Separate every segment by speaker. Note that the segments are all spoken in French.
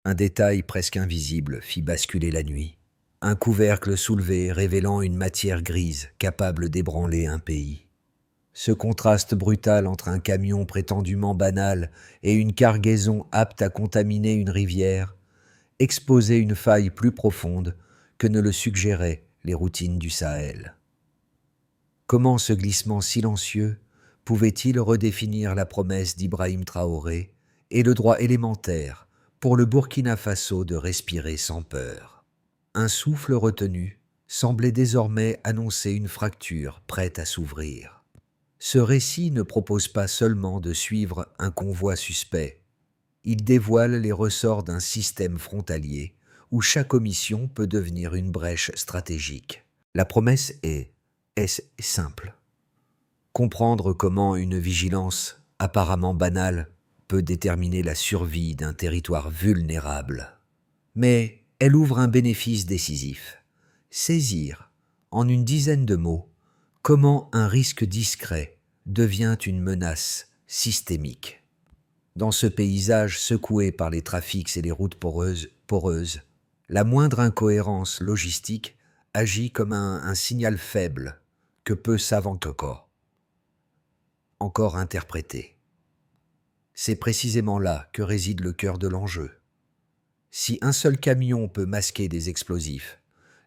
Speaker 1: Un détail presque invisible fit basculer la nuit. Un couvercle soulevé révélant une matière grise capable d'ébranler un pays. Ce contraste brutal entre un camion prétendument banal et une cargaison apte à contaminer une rivière exposait une faille plus profonde que ne le suggéraient les routines du Sahel. Comment ce glissement silencieux pouvait-il redéfinir la promesse d'Ibrahim Traoré et le droit élémentaire pour le Burkina Faso de respirer sans peur? Un souffle retenu semblait désormais annoncer une fracture prête à s'ouvrir. Ce récit ne propose pas seulement de suivre un convoi suspect, il dévoile les ressorts d'un système frontalier où chaque omission peut devenir une brèche stratégique. La promesse est simple. Comprendre comment une vigilance apparemment banale peut déterminer la survie d'un territoire vulnérable. Mais elle ouvre un bénéfice décisif. Saisir, en une dizaine de mots, comment un risque discret devient une menace systémique. Dans ce paysage secoué par les trafics et les routes poreuses, la moindre incohérence logistique agit comme un signal faible que peu savent encore interpréter. C'est précisément là que réside le cœur de l'enjeu. Si un seul camion peut masquer des explosifs,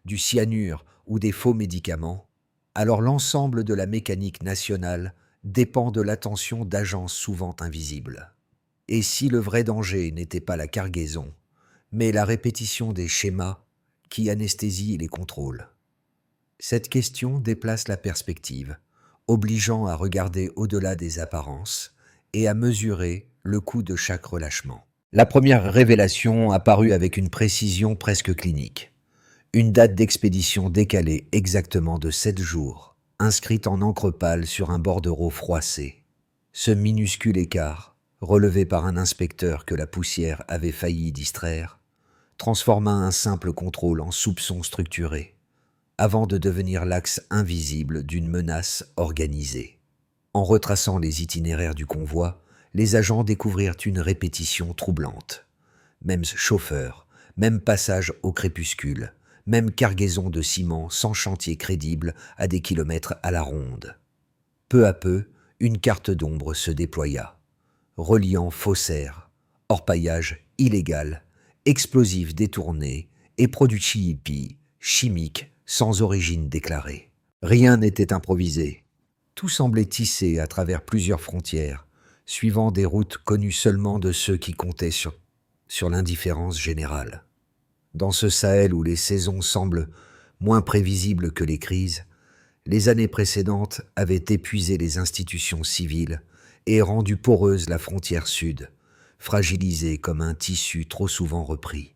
Speaker 1: du cyanure ou des faux médicaments, alors l'ensemble de la mécanique nationale dépend de l'attention d'agences souvent invisibles. Et si le vrai danger n'était pas la cargaison, mais la répétition des schémas qui anesthésient les contrôles? Cette question déplace la perspective, obligeant à regarder au-delà des apparences et à mesurer le coût de chaque relâchement. La première révélation apparut avec une précision presque clinique. Une date d'expédition décalée exactement de 7 jours, inscrite en encre pâle sur un bordereau froissé. Ce minuscule écart, relevé par un inspecteur que la poussière avait failli distraire, transforma un simple contrôle en soupçon structuré, avant de devenir l'axe invisible d'une menace organisée. En retraçant les itinéraires du convoi, les agents découvrirent une répétition troublante. Même chauffeur, même passage au crépuscule, même cargaison de ciment sans chantier crédible à des kilomètres à la ronde. Peu à peu, une carte d'ombre se déploya, reliant faussaires, orpaillage illégal, explosifs détournés et produits chimiques sans origine déclarée. Rien n'était improvisé. Tout semblait tissé à travers plusieurs frontières, suivant des routes connues seulement de ceux qui comptaient sur l'indifférence générale. Dans ce Sahel où les saisons semblent moins prévisibles que les crises, les années précédentes avaient épuisé les institutions civiles et rendu poreuse la frontière sud, fragilisée comme un tissu trop souvent repris.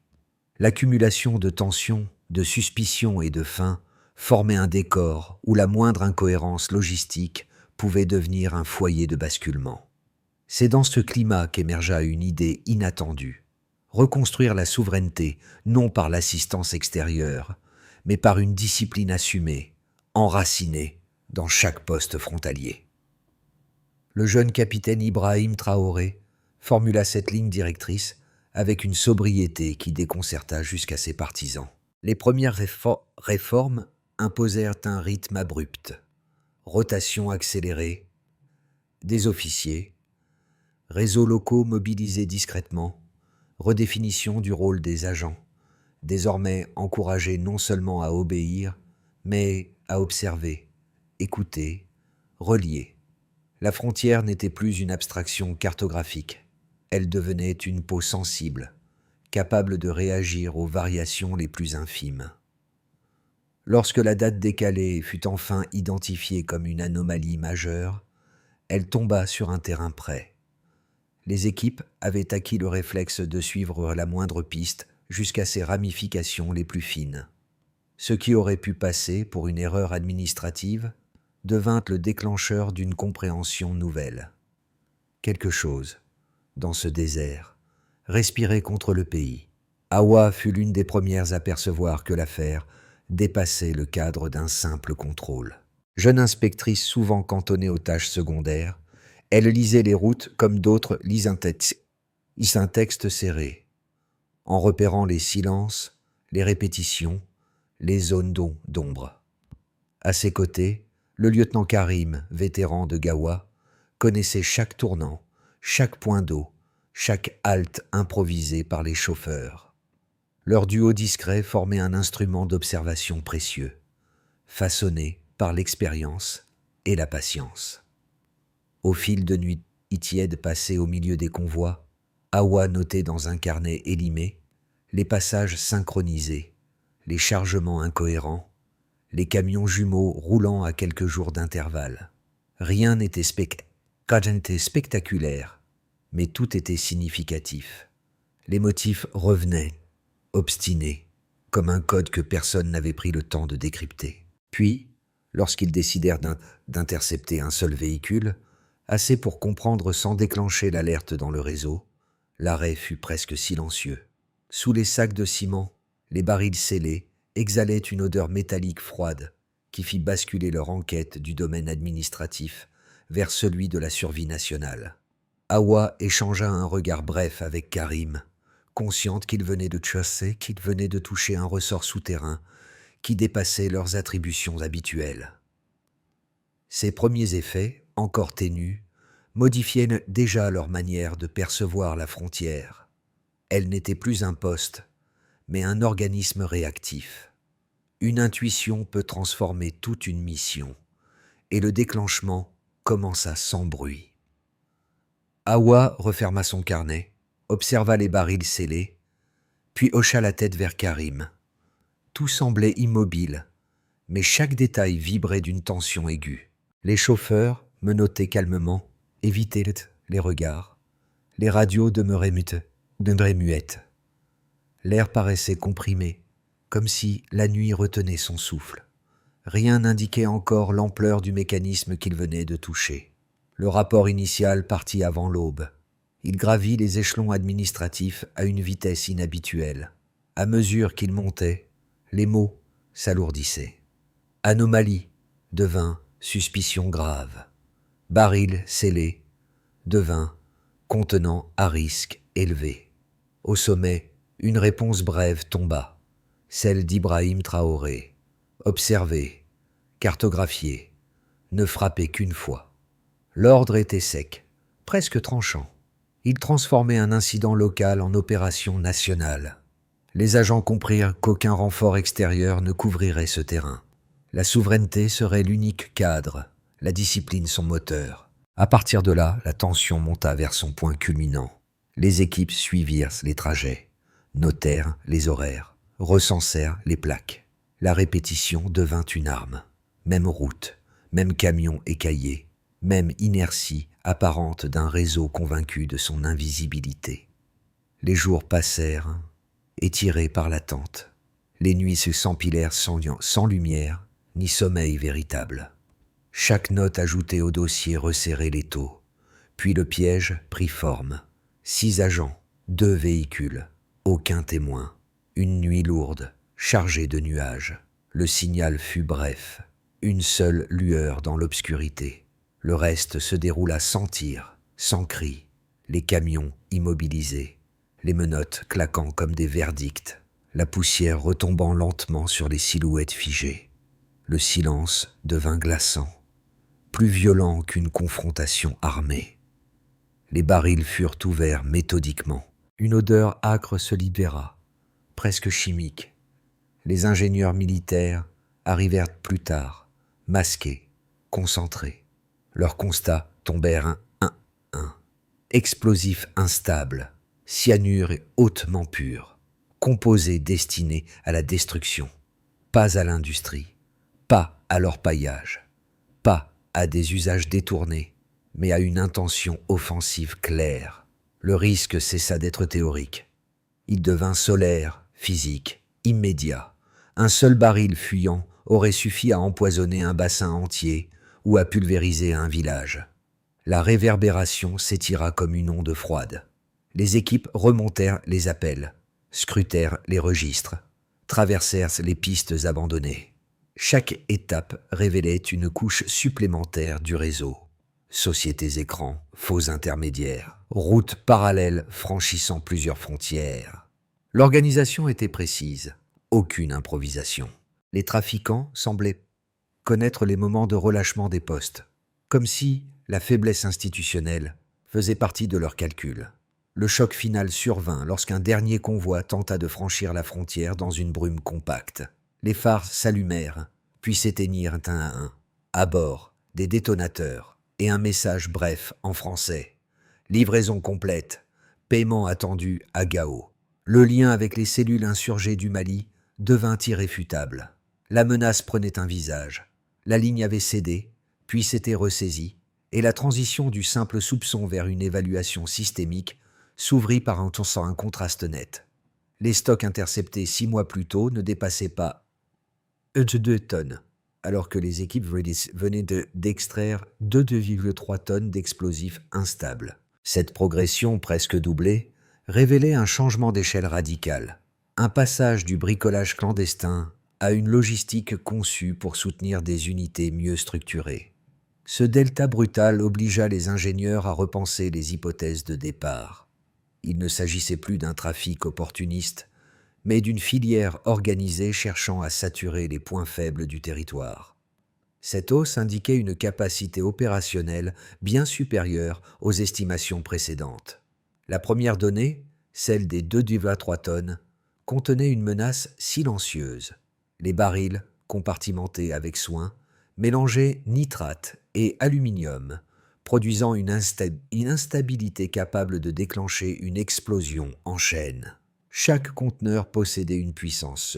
Speaker 1: L'accumulation de tensions, de suspicions et de faim formait un décor où la moindre incohérence logistique pouvait devenir un foyer de basculement. C'est dans ce climat qu'émergea une idée inattendue. Reconstruire la souveraineté, non par l'assistance extérieure, mais par une discipline assumée, enracinée dans chaque poste frontalier. Le jeune capitaine Ibrahim Traoré formula cette ligne directrice avec une sobriété qui déconcerta jusqu'à ses partisans. Les premières réformes imposèrent un rythme abrupt, rotation accélérée, des officiers, réseaux locaux mobilisés discrètement, redéfinition du rôle des agents, désormais encouragés non seulement à obéir, mais à observer, écouter, relier. La frontière n'était plus une abstraction cartographique, elle devenait une peau sensible, capable de réagir aux variations les plus infimes. Lorsque la date décalée fut enfin identifiée comme une anomalie majeure, elle tomba sur un terrain prêt. Les équipes avaient acquis le réflexe de suivre la moindre piste jusqu'à ses ramifications les plus fines. Ce qui aurait pu passer pour une erreur administrative devint le déclencheur d'une compréhension nouvelle. Quelque chose, dans ce désert, respirait contre le pays. Awa fut l'une des premières à percevoir que l'affaire dépassait le cadre d'un simple contrôle. Jeune inspectrice souvent cantonnée aux tâches secondaires, elle lisait les routes comme d'autres lisent un texte serré. en repérant les silences, les répétitions, les zones d'ombre. À ses côtés, le lieutenant Karim, vétéran de Gawa, connaissait chaque tournant, chaque point d'eau, chaque halte improvisée par les chauffeurs. Leur duo discret formait un instrument d'observation précieux, façonné par l'expérience et la patience. Au fil de nuits tièdes passées au milieu des convois, Awa notait dans un carnet élimé les passages synchronisés, les chargements incohérents, les camions jumeaux roulant à quelques jours d'intervalle. Rien n'était spectaculaire, mais tout était significatif. Les motifs revenaient, obstinés, comme un code que personne n'avait pris le temps de décrypter. Puis, lorsqu'ils décidèrent d'intercepter un seul véhicule, assez pour comprendre sans déclencher l'alerte dans le réseau, l'arrêt fut presque silencieux. Sous les sacs de ciment, les barils scellés exhalaient une odeur métallique froide qui fit basculer leur enquête du domaine administratif vers celui de la survie nationale. Awa échangea un regard bref avec Karim, consciente qu'il venait de toucher un ressort souterrain qui dépassait leurs attributions habituelles. Ces premiers effets, encore ténus, modifiaient déjà leur manière de percevoir la frontière. Elle n'était plus un poste, mais un organisme réactif. Une intuition peut transformer toute une mission, et le déclenchement commença sans bruit. Awa referma son carnet, observa les barils scellés, puis hocha la tête vers Karim. Tout semblait immobile, mais chaque détail vibrait d'une tension aiguë. Les chauffeurs menottaient calmement, évitaient les regards. Les radios demeuraient muettes. L'air paraissait comprimé, comme si la nuit retenait son souffle. Rien n'indiquait encore l'ampleur du mécanisme qu'il venait de toucher. Le rapport initial partit avant l'aube. Il gravit les échelons administratifs à une vitesse inhabituelle. À mesure qu'il montait, les mots s'alourdissaient. Anomalie devint suspicion grave. Baril scellé devint contenant à risque élevé. Au sommet, une réponse brève tomba, celle d'Ibrahim Traoré. Observé, cartographié, ne frappé qu'une fois. L'ordre était sec, presque tranchant. Il transformait un incident local en opération nationale. Les agents comprirent qu'aucun renfort extérieur ne couvrirait ce terrain. La souveraineté serait l'unique cadre, la discipline son moteur. À partir de là, la tension monta vers son point culminant. Les équipes suivirent les trajets, notèrent les horaires, recensèrent les plaques. La répétition devint une arme. Même route, même camion écaillé, même inertie apparente d'un réseau convaincu de son invisibilité. Les jours passèrent, étirés par l'attente. Les nuits s'empilèrent sans lumière, ni sommeil véritable. Chaque note ajoutée au dossier resserrait l'étau. Puis le piège prit forme. 6 agents, 2 véhicules, aucun témoin. Une nuit lourde, chargée de nuages. Le signal fut bref. Une seule lueur dans l'obscurité. Le reste se déroula sans tir, sans cri. Les camions immobilisés. Les menottes claquant comme des verdicts. La poussière retombant lentement sur les silhouettes figées. Le silence devint glaçant, plus violent qu'une confrontation armée. Les barils furent ouverts méthodiquement. Une odeur âcre se libéra, presque chimique. Les ingénieurs militaires arrivèrent plus tard, masqués, concentrés. Leurs constats tombèrent un. Explosif instable, cyanure hautement pur, composé destiné à la destruction, pas à l'industrie, pas à l'orpaillage, pas à des usages détournés, mais à une intention offensive claire. Le risque cessa d'être théorique. Il devint solaire, physique, immédiat. Un seul baril fuyant aurait suffi à empoisonner un bassin entier ou à pulvériser un village. La réverbération s'étira comme une onde froide. Les équipes remontèrent les appels, scrutèrent les registres, traversèrent les pistes abandonnées. Chaque étape révélait une couche supplémentaire du réseau. Sociétés écrans, faux intermédiaires, routes parallèles franchissant plusieurs frontières. L'organisation était précise, aucune improvisation. Les trafiquants semblaient connaître les moments de relâchement des postes, comme si la faiblesse institutionnelle faisait partie de leurs calculs. Le choc final survint lorsqu'un dernier convoi tenta de franchir la frontière dans une brume compacte. Les phares s'allumèrent, puis s'éteignirent un à un. À bord, des détonateurs et un message bref en français. Livraison complète, paiement attendu à Gao. Le lien avec les cellules insurgées du Mali devint irréfutable. La menace prenait un visage. La ligne avait cédé, puis s'était ressaisie, et la transition du simple soupçon vers une évaluation systémique s'ouvrit par un contraste net. Les stocks interceptés 6 mois plus tôt ne dépassaient pas 2 tonnes, alors que les équipes venaient d'extraire 2,3 tonnes d'explosifs instables. Cette progression presque doublée révélait un changement d'échelle radical, un passage du bricolage clandestin à une logistique conçue pour soutenir des unités mieux structurées. Ce delta brutal obligea les ingénieurs à repenser les hypothèses de départ. Il ne s'agissait plus d'un trafic opportuniste, mais d'une filière organisée cherchant à saturer les points faibles du territoire. Cette hausse indiquait une capacité opérationnelle bien supérieure aux estimations précédentes. La première donnée, celle des 2,3 tonnes, contenait une menace silencieuse. Les barils, compartimentés avec soin, mélangeaient nitrate et aluminium, produisant une instabilité capable de déclencher une explosion en chaîne. Chaque conteneur possédait une puissance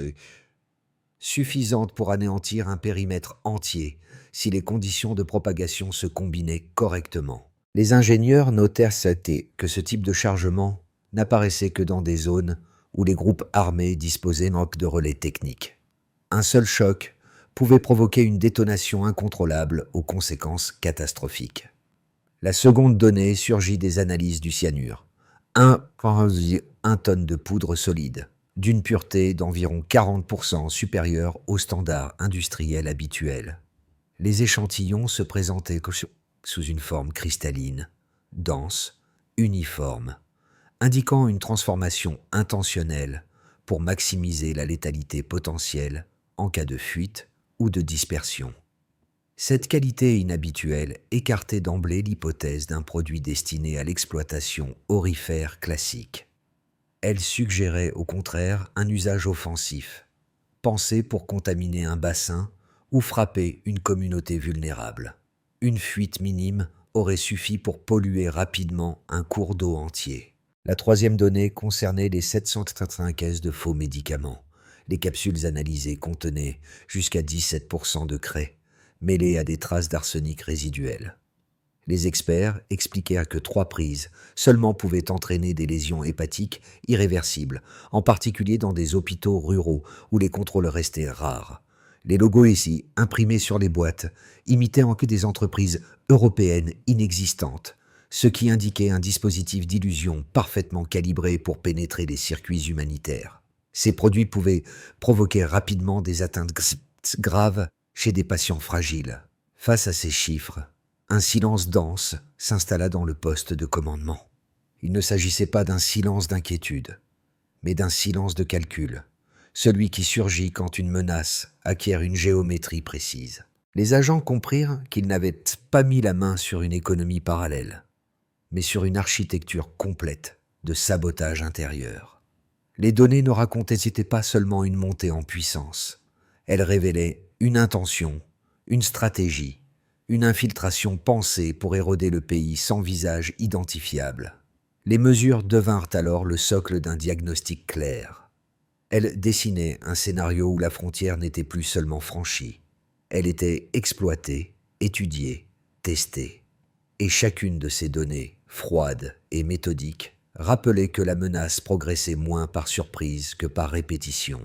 Speaker 1: suffisante pour anéantir un périmètre entier si les conditions de propagation se combinaient correctement. Les ingénieurs notèrent que ce type de chargement n'apparaissait que dans des zones où les groupes armés disposaient manque de relais techniques. Un seul choc pouvait provoquer une détonation incontrôlable aux conséquences catastrophiques. La seconde donnée surgit des analyses du cyanure. 1 tonne de poudre solide, d'une pureté d'environ 40% supérieure aux standards industriels habituels. Les échantillons se présentaient sous une forme cristalline, dense, uniforme, indiquant une transformation intentionnelle pour maximiser la létalité potentielle en cas de fuite ou de dispersion. Cette qualité inhabituelle écartait d'emblée l'hypothèse d'un produit destiné à l'exploitation aurifère classique. Elle suggérait au contraire un usage offensif, pensé pour contaminer un bassin ou frapper une communauté vulnérable. Une fuite minime aurait suffi pour polluer rapidement un cours d'eau entier. La troisième donnée concernait les 735 caisses de faux médicaments. Les capsules analysées contenaient jusqu'à 17% de craie, mêlées à des traces d'arsenic résiduelles. Les experts expliquèrent que 3 prises seulement pouvaient entraîner des lésions hépatiques irréversibles, en particulier dans des hôpitaux ruraux où les contrôles restaient rares. Les logos ici, imprimés sur les boîtes, imitaient en que des entreprises européennes inexistantes, ce qui indiquait un dispositif d'illusion parfaitement calibré pour pénétrer les circuits humanitaires. Ces produits pouvaient provoquer rapidement des atteintes graves chez des patients fragiles. Face à ces chiffres, un silence dense s'installa dans le poste de commandement. Il ne s'agissait pas d'un silence d'inquiétude, mais d'un silence de calcul, celui qui surgit quand une menace acquiert une géométrie précise. Les agents comprirent qu'ils n'avaient pas mis la main sur une économie parallèle, mais sur une architecture complète de sabotage intérieur. Les données ne racontaient pas seulement une montée en puissance, elles révélaient une intention, une stratégie, une infiltration pensée pour éroder le pays sans visage identifiable. Les mesures devinrent alors le socle d'un diagnostic clair. Elles dessinaient un scénario où la frontière n'était plus seulement franchie, elle était exploitée, étudiée, testée. Et chacune de ces données, froides et méthodiques, rappelait que la menace progressait moins par surprise que par répétition.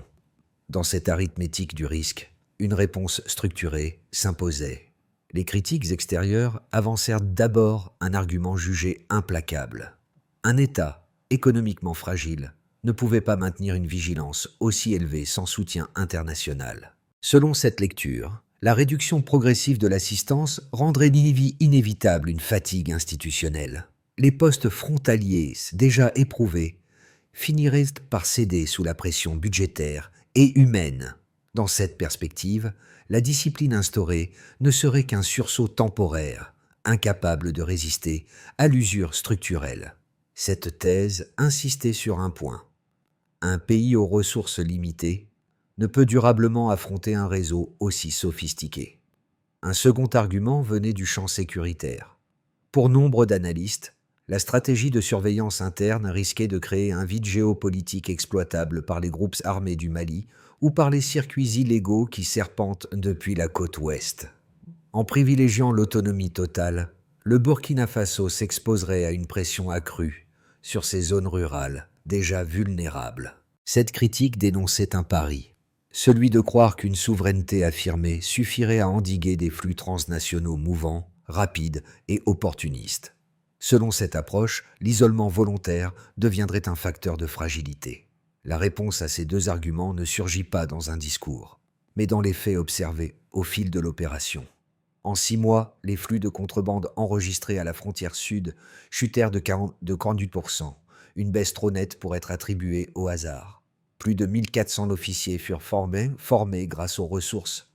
Speaker 1: Dans cette arithmétique du risque, une réponse structurée s'imposait. Les critiques extérieures avancèrent d'abord un argument jugé implacable. Un État, économiquement fragile, ne pouvait pas maintenir une vigilance aussi élevée sans soutien international. Selon cette lecture, la réduction progressive de l'assistance rendrait inévitable une fatigue institutionnelle. Les postes frontaliers, déjà éprouvés, finiraient par céder sous la pression budgétaire et humaine. Dans cette perspective, la discipline instaurée ne serait qu'un sursaut temporaire, incapable de résister à l'usure structurelle. Cette thèse insistait sur un point. Un pays aux ressources limitées ne peut durablement affronter un réseau aussi sophistiqué. Un second argument venait du champ sécuritaire. Pour nombre d'analystes, la stratégie de surveillance interne risquait de créer un vide géopolitique exploitable par les groupes armés du Mali ou par les circuits illégaux qui serpentent depuis la côte ouest. En privilégiant l'autonomie totale, le Burkina Faso s'exposerait à une pression accrue sur ces zones rurales déjà vulnérables. Cette critique dénonçait un pari, celui de croire qu'une souveraineté affirmée suffirait à endiguer des flux transnationaux mouvants, rapides et opportunistes. Selon cette approche, l'isolement volontaire deviendrait un facteur de fragilité. La réponse à ces deux arguments ne surgit pas dans un discours, mais dans les faits observés au fil de l'opération. En 6 mois, les flux de contrebande enregistrés à la frontière sud chutèrent de 48%, une baisse trop nette pour être attribuée au hasard. Plus de 1400 officiers furent formés grâce aux ressources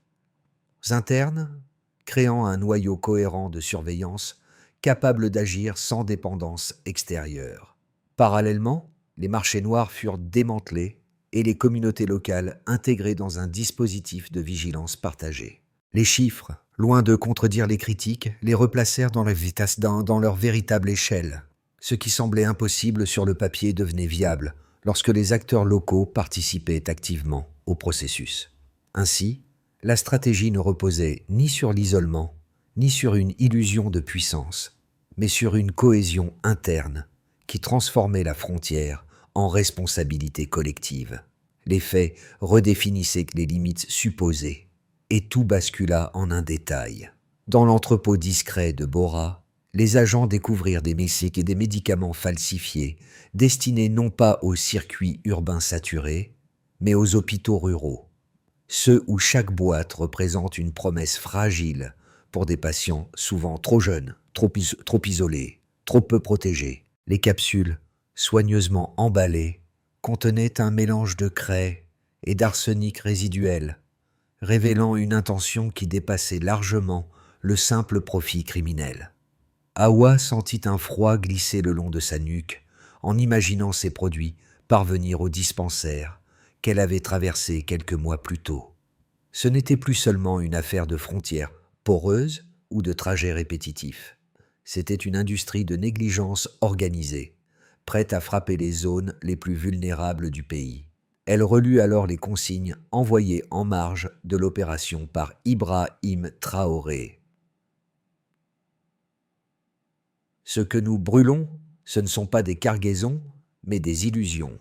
Speaker 1: internes, créant un noyau cohérent de surveillance capable d'agir sans dépendance extérieure. Parallèlement, les marchés noirs furent démantelés et les communautés locales intégrées dans un dispositif de vigilance partagée. Les chiffres, loin de contredire les critiques, les replacèrent dans leur véritable échelle. Ce qui semblait impossible sur le papier devenait viable lorsque les acteurs locaux participaient activement au processus. Ainsi, la stratégie ne reposait ni sur l'isolement, ni sur une illusion de puissance, mais sur une cohésion interne qui transformait la frontière en responsabilité collective. Les faits redéfinissaient les limites supposées, et tout bascula en un détail. Dans l'entrepôt discret de Bora, les agents découvrirent des médicaments falsifiés, destinés non pas aux circuits urbains saturés, mais aux hôpitaux ruraux, ceux où chaque boîte représente une promesse fragile pour des patients souvent trop jeunes, trop isolés, trop peu protégés. Les capsules, soigneusement emballées, contenaient un mélange de craie et d'arsenic résiduel, révélant une intention qui dépassait largement le simple profit criminel. Awa sentit un froid glisser le long de sa nuque en imaginant ces produits parvenir au dispensaire qu'elle avait traversé quelques mois plus tôt. Ce n'était plus seulement une affaire de frontières poreuses ou de trajets répétitifs. C'était une industrie de négligence organisée, prête à frapper les zones les plus vulnérables du pays. Elle relut alors les consignes envoyées en marge de l'opération par Ibrahim Traoré. Ce que nous brûlons, ce ne sont pas des cargaisons, mais des illusions.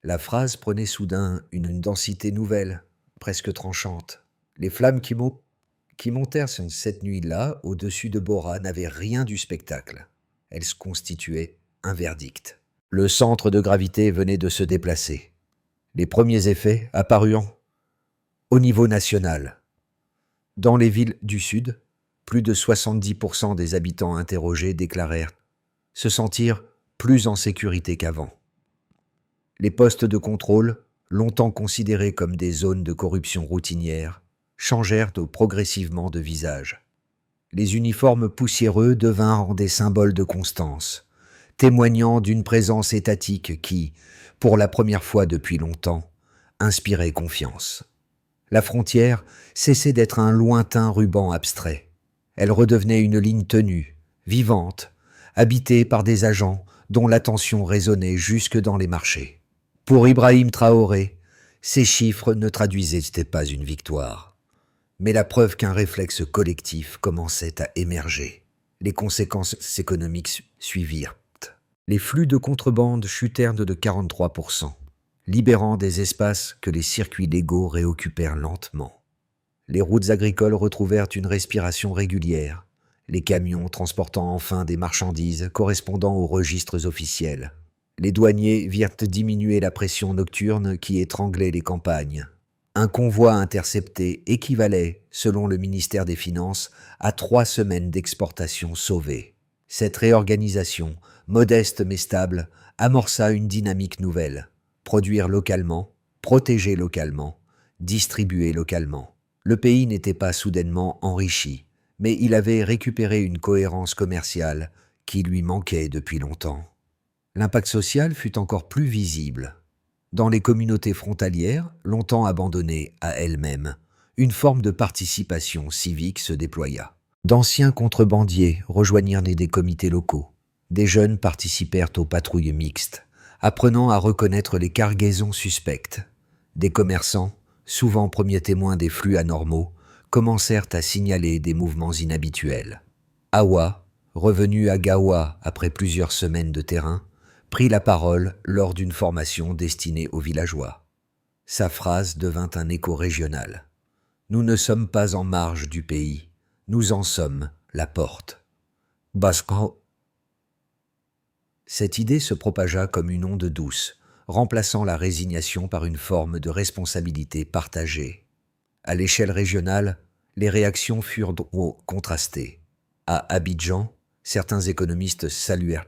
Speaker 1: La phrase prenait soudain une densité nouvelle, presque tranchante. Les flammes qui montèrent cette nuit-là au-dessus de Bora n'avaient rien du spectacle. Elles constituaient un verdict. Le centre de gravité venait de se déplacer. Les premiers effets apparurent au niveau national. Dans les villes du Sud, plus de 70% des habitants interrogés déclarèrent se sentir plus en sécurité qu'avant. Les postes de contrôle, longtemps considérés comme des zones de corruption routinière, changèrent progressivement de visage. Les uniformes poussiéreux devinrent des symboles de constance, témoignant d'une présence étatique qui, pour la première fois depuis longtemps, inspirait confiance. La frontière cessait d'être un lointain ruban abstrait. Elle redevenait une ligne tenue, vivante, habitée par des agents dont l'attention résonnait jusque dans les marchés. Pour Ibrahim Traoré, ces chiffres ne traduisaient pas une victoire, mais la preuve qu'un réflexe collectif commençait à émerger. Les conséquences économiques suivirent. Les flux de contrebande chutèrent de 43%, libérant des espaces que les circuits légaux réoccupèrent lentement. Les routes agricoles retrouvèrent une respiration régulière, les camions transportant enfin des marchandises correspondant aux registres officiels. Les douaniers virent diminuer la pression nocturne qui étranglait les campagnes. Un convoi intercepté équivalait, selon le ministère des Finances, à 3 semaines d'exportation sauvées. Cette réorganisation, modeste mais stable, amorça une dynamique nouvelle. Produire localement, protéger localement, distribuer localement. Le pays n'était pas soudainement enrichi, mais il avait récupéré une cohérence commerciale qui lui manquait depuis longtemps. L'impact social fut encore plus visible. Dans les communautés frontalières, longtemps abandonnées à elles-mêmes, une forme de participation civique se déploya. D'anciens contrebandiers rejoignirent des comités locaux. Des jeunes participèrent aux patrouilles mixtes, apprenant à reconnaître les cargaisons suspectes. Des commerçants, souvent premiers témoins des flux anormaux, commencèrent à signaler des mouvements inhabituels. Awa, revenu à Gawa après plusieurs semaines de terrain, prit la parole lors d'une formation destinée aux villageois. Sa phrase devint un écho régional. « Nous ne sommes pas en marge du pays, nous en sommes la porte. » Basco. Cette idée se propagea comme une onde douce, remplaçant la résignation par une forme de responsabilité partagée. À l'échelle régionale, les réactions furent contrastées. À Abidjan, certains économistes saluèrent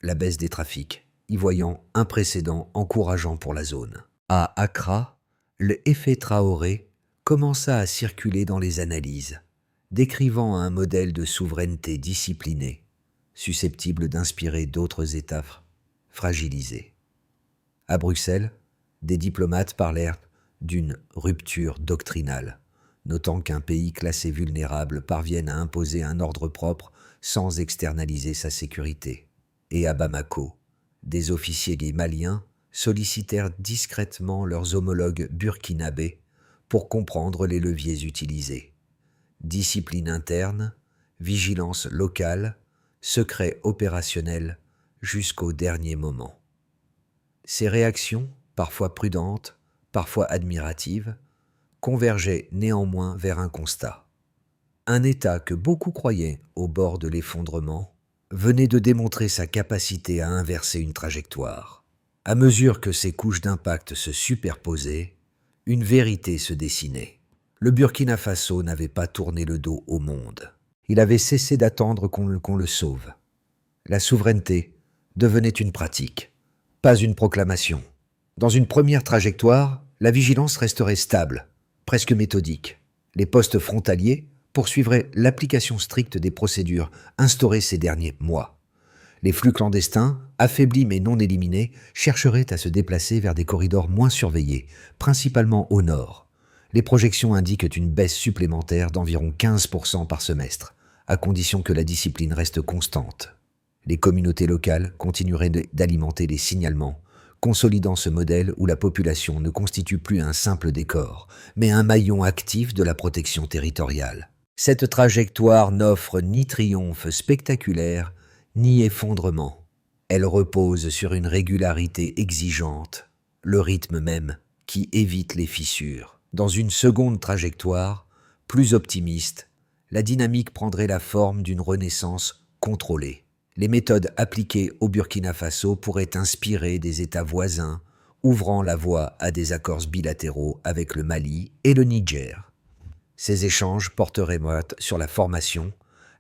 Speaker 1: la baisse des trafics, y voyant un précédent encourageant pour la zone. À Accra, le effet Traoré commença à circuler dans les analyses, décrivant un modèle de souveraineté disciplinée, susceptible d'inspirer d'autres États fragilisés. À Bruxelles, des diplomates parlèrent d'une rupture doctrinale, notant qu'un pays classé vulnérable parvienne à imposer un ordre propre sans externaliser sa sécurité. Et à Bamako, des officiers maliens sollicitèrent discrètement leurs homologues burkinabés pour comprendre les leviers utilisés. Discipline interne, vigilance locale, secret opérationnel jusqu'au dernier moment. Ces réactions, parfois prudentes, parfois admiratives, convergeaient néanmoins vers un constat. Un État que beaucoup croyaient au bord de l'effondrement venait de démontrer sa capacité à inverser une trajectoire. À mesure que ces couches d'impact se superposaient, une vérité se dessinait. Le Burkina Faso n'avait pas tourné le dos au monde. Il avait cessé d'attendre qu'on le sauve. La souveraineté devenait une pratique, pas une proclamation. Dans une première trajectoire, la vigilance resterait stable, presque méthodique. Les postes frontaliers poursuivraient l'application stricte des procédures instaurées ces derniers mois. Les flux clandestins, affaiblis mais non éliminés, chercheraient à se déplacer vers des corridors moins surveillés, principalement au nord. Les projections indiquent une baisse supplémentaire d'environ 15% par semestre, à condition que la discipline reste constante. Les communautés locales continueraient d'alimenter les signalements, consolidant ce modèle où la population ne constitue plus un simple décor, mais un maillon actif de la protection territoriale. Cette trajectoire n'offre ni triomphe spectaculaire, ni effondrement. Elle repose sur une régularité exigeante, le rythme même qui évite les fissures. Dans une seconde trajectoire, plus optimiste, la dynamique prendrait la forme d'une renaissance contrôlée. Les méthodes appliquées au Burkina Faso pourraient inspirer des États voisins, ouvrant la voie à des accords bilatéraux avec le Mali et le Niger. Ces échanges porteraient sur la formation,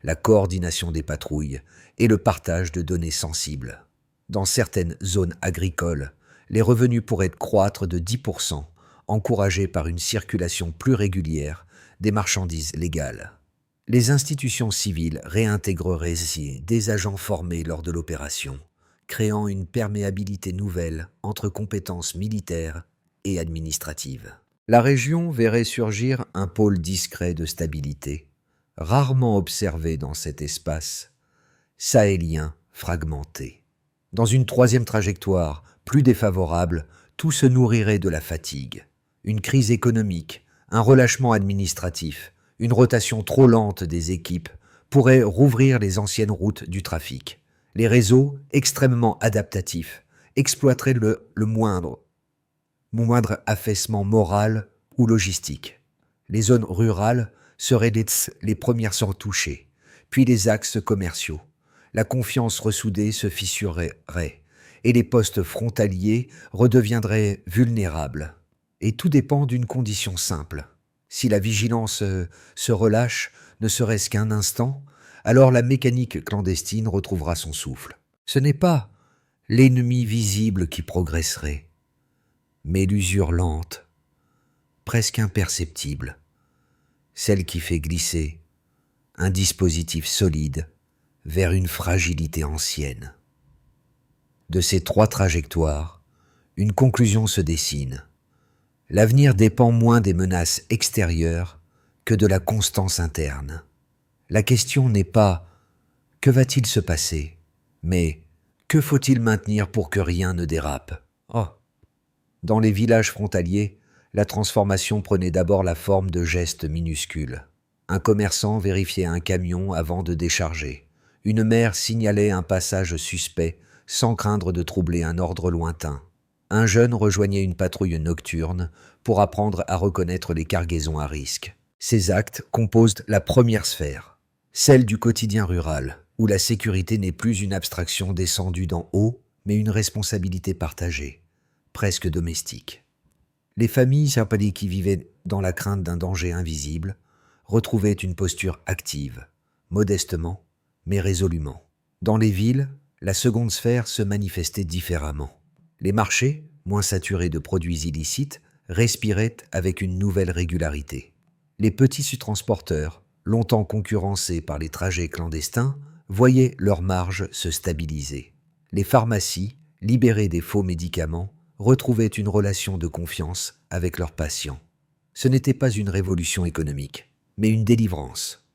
Speaker 1: la coordination des patrouilles et le partage de données sensibles. Dans certaines zones agricoles, les revenus pourraient croître de 10%, encouragés par une circulation plus régulière des marchandises légales. Les institutions civiles réintégreraient des agents formés lors de l'opération, créant une perméabilité nouvelle entre compétences militaires et administratives. La région verrait surgir un pôle discret de stabilité, rarement observé dans cet espace, sahélien fragmenté. Dans une troisième trajectoire, plus défavorable, tout se nourrirait de la fatigue. Une crise économique, un relâchement administratif, une rotation trop lente des équipes pourrait rouvrir les anciennes routes du trafic. Les réseaux, extrêmement adaptatifs, exploiteraient le moindre affaissement moral ou logistique. Les zones rurales seraient les premières sans toucher, puis les axes commerciaux. La confiance ressoudée se fissurerait et les postes frontaliers redeviendraient vulnérables. Et tout dépend d'une condition simple. Si la vigilance se relâche, ne serait-ce qu'un instant, Alors la mécanique clandestine retrouvera son souffle. Ce n'est pas l'ennemi visible qui progresserait, mais l'usure lente, presque imperceptible, celle qui fait glisser un dispositif solide vers une fragilité ancienne. De ces 3 trajectoires, une conclusion se dessine. L'avenir dépend moins des menaces extérieures que de la constance interne. La question n'est pas « que va-t-il se passer ?» mais « que faut-il maintenir pour que rien ne dérape ?» Oh. Dans les villages frontaliers, la transformation prenait d'abord la forme de gestes minuscules. Un commerçant vérifiait un camion avant de décharger. Une mère signalait un passage suspect sans craindre de troubler un ordre lointain. Un jeune rejoignait une patrouille nocturne pour apprendre à reconnaître les cargaisons à risque. Ces actes composent la première sphère, celle du quotidien rural, où la sécurité n'est plus une abstraction descendue d'en haut, mais une responsabilité partagée, presque domestique. Les familles japonaises qui vivaient dans la crainte d'un danger invisible retrouvaient une posture active, modestement, mais résolument. Dans les villes, la seconde sphère se manifestait différemment. Les marchés, moins saturés de produits illicites, respiraient avec une nouvelle régularité. Les petits transporteurs, longtemps concurrencés par les trajets clandestins, voyaient leurs marges se stabiliser. Les pharmacies, libérées des faux médicaments, retrouvaient une relation de confiance avec leurs patients. Ce n'était pas une révolution économique, mais une délivrance.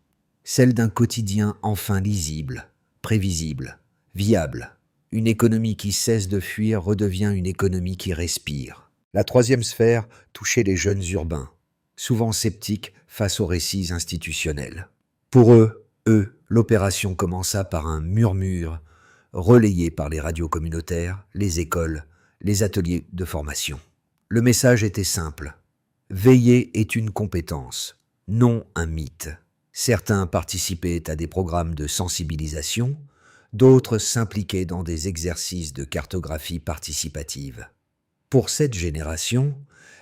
Speaker 1: Celle d'un quotidien enfin lisible, prévisible, viable. Une économie qui cesse de fuir redevient une économie qui respire. La troisième sphère touchait les jeunes urbains, souvent sceptiques face aux récits institutionnels. Pour eux, l'opération commença par un murmure relayé par les radios communautaires, les écoles, les ateliers de formation. Le message était simple. Veiller est une compétence, non un mythe. Certains participaient à des programmes de sensibilisation, d'autres s'impliquaient dans des exercices de cartographie participative. Pour cette génération,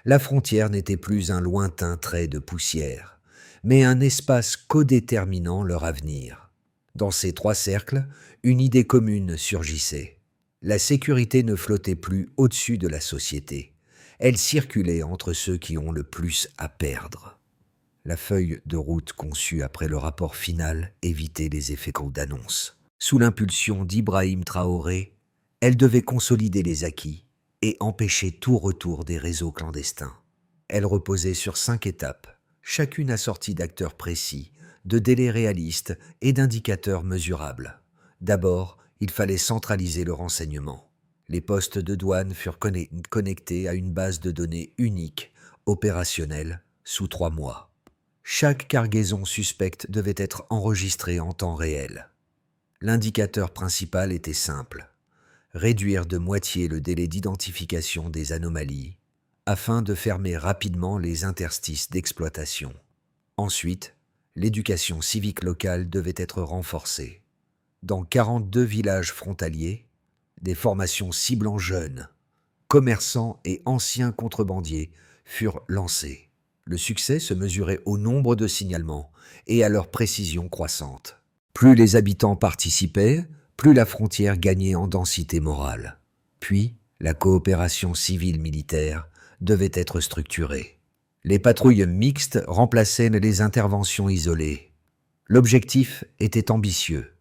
Speaker 1: la frontière n'était plus un lointain trait de poussière, mais un espace codéterminant leur avenir. Dans ces 3 cercles, une idée commune surgissait. La sécurité ne flottait plus au-dessus de la société. Elle circulait entre ceux qui ont le plus à perdre. La feuille de route conçue après le rapport final évitait les effets d'annonce. Sous l'impulsion d'Ibrahim Traoré, elle devait consolider les acquis et empêcher tout retour des réseaux clandestins. Elle reposait sur 5 étapes, chacune assortie d'acteurs précis, de délais réalistes et d'indicateurs mesurables. D'abord, il fallait centraliser le renseignement. Les postes de douane furent connectés à une base de données unique, opérationnelle, sous 3 mois. Chaque cargaison suspecte devait être enregistrée en temps réel. L'indicateur principal était simple. Réduire de moitié le délai d'identification des anomalies afin de fermer rapidement les interstices d'exploitation. Ensuite, l'éducation civique locale devait être renforcée. Dans 42 villages frontaliers, des formations ciblant jeunes, commerçants et anciens contrebandiers furent lancées. Le succès se mesurait au nombre de signalements et à leur précision croissante. Plus les habitants participaient, plus la frontière gagnait en densité morale. Puis, la coopération civile-militaire devait être structurée. Les patrouilles mixtes remplaçaient les interventions isolées. L'objectif était ambitieux.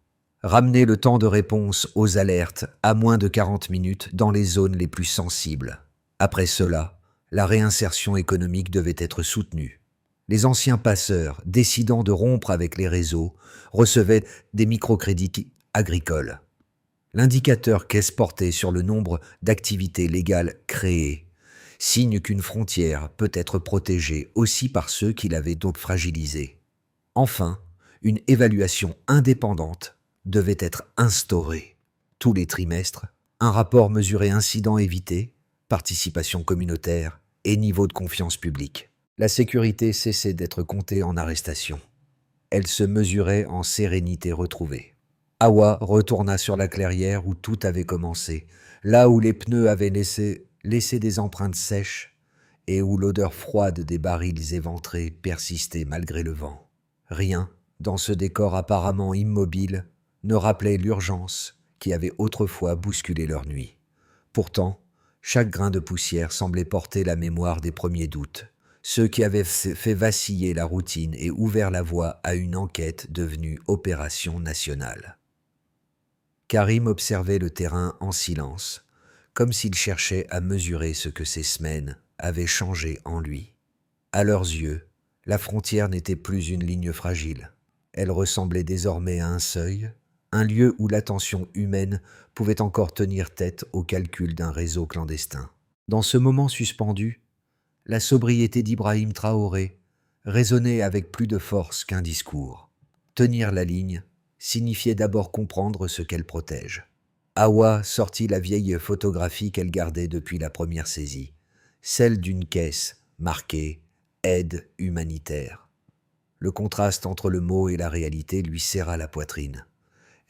Speaker 1: Ramener le temps de réponse aux alertes à moins de 40 minutes dans les zones les plus sensibles. Après cela, la réinsertion économique devait être soutenue. Les anciens passeurs, décidant de rompre avec les réseaux, recevaient des microcrédits agricoles. L'indicateur caisse portait sur le nombre d'activités légales créées, signe qu'une frontière peut être protégée aussi par ceux qui l'avaient donc fragilisée. Enfin, une évaluation indépendante devait être instaurée. Tous les trimestres, un rapport mesurait incidents évités, participation communautaire et niveau de confiance publique. La sécurité cessait d'être comptée en arrestation. Elle se mesurait en sérénité retrouvée. Awa retourna sur la clairière où tout avait commencé, là où les pneus avaient laissé des empreintes sèches et où l'odeur froide des barils éventrés persistait malgré le vent. Rien dans ce décor apparemment immobile, ne rappelait l'urgence qui avait autrefois bousculé leur nuit. Pourtant, chaque grain de poussière semblait porter la mémoire des premiers doutes, ceux qui avaient fait vaciller la routine et ouvert la voie à une enquête devenue opération nationale. Karim observait le terrain en silence, comme s'il cherchait à mesurer ce que ces semaines avaient changé en lui. À leurs yeux, la frontière n'était plus une ligne fragile. Elle ressemblait désormais à un seuil, un lieu où l'attention humaine pouvait encore tenir tête au calcul d'un réseau clandestin. Dans ce moment suspendu, la sobriété d'Ibrahim Traoré résonnait avec plus de force qu'un discours. Tenir la ligne signifiait d'abord comprendre ce qu'elle protège. Hawa sortit la vieille photographie qu'elle gardait depuis la première saisie, celle d'une caisse marquée « Aide humanitaire ». Le contraste entre le mot et la réalité lui serra la poitrine.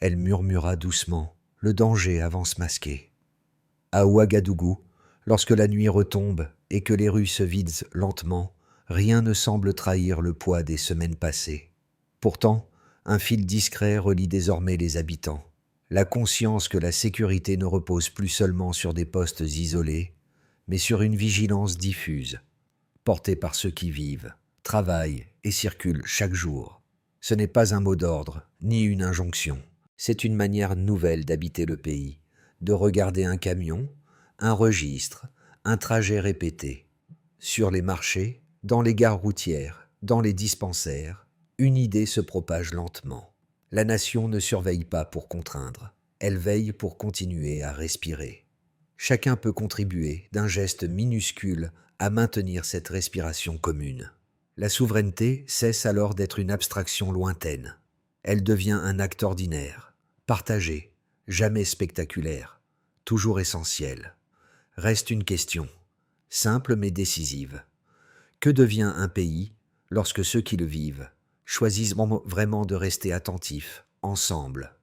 Speaker 1: Elle murmura doucement, le danger avance masqué. À Ouagadougou, lorsque la nuit retombe et que les rues se vident lentement, rien ne semble trahir le poids des semaines passées. Pourtant, un fil discret relie désormais les habitants. La conscience que la sécurité ne repose plus seulement sur des postes isolés, mais sur une vigilance diffuse, portée par ceux qui vivent, travaillent et circulent chaque jour. Ce n'est pas un mot d'ordre, ni une injonction. C'est une manière nouvelle d'habiter le pays, de regarder un camion, un registre, un trajet répété. Sur les marchés, dans les gares routières, dans les dispensaires, une idée se propage lentement. La nation ne surveille pas pour contraindre, elle veille pour continuer à respirer. Chacun peut contribuer d'un geste minuscule à maintenir cette respiration commune. La souveraineté cesse alors d'être une abstraction lointaine. Elle devient un acte ordinaire, partagé, jamais spectaculaire, toujours essentiel. Reste une question, simple mais décisive. Que devient un pays lorsque ceux qui le vivent choisissent vraiment de rester attentifs, ensemble,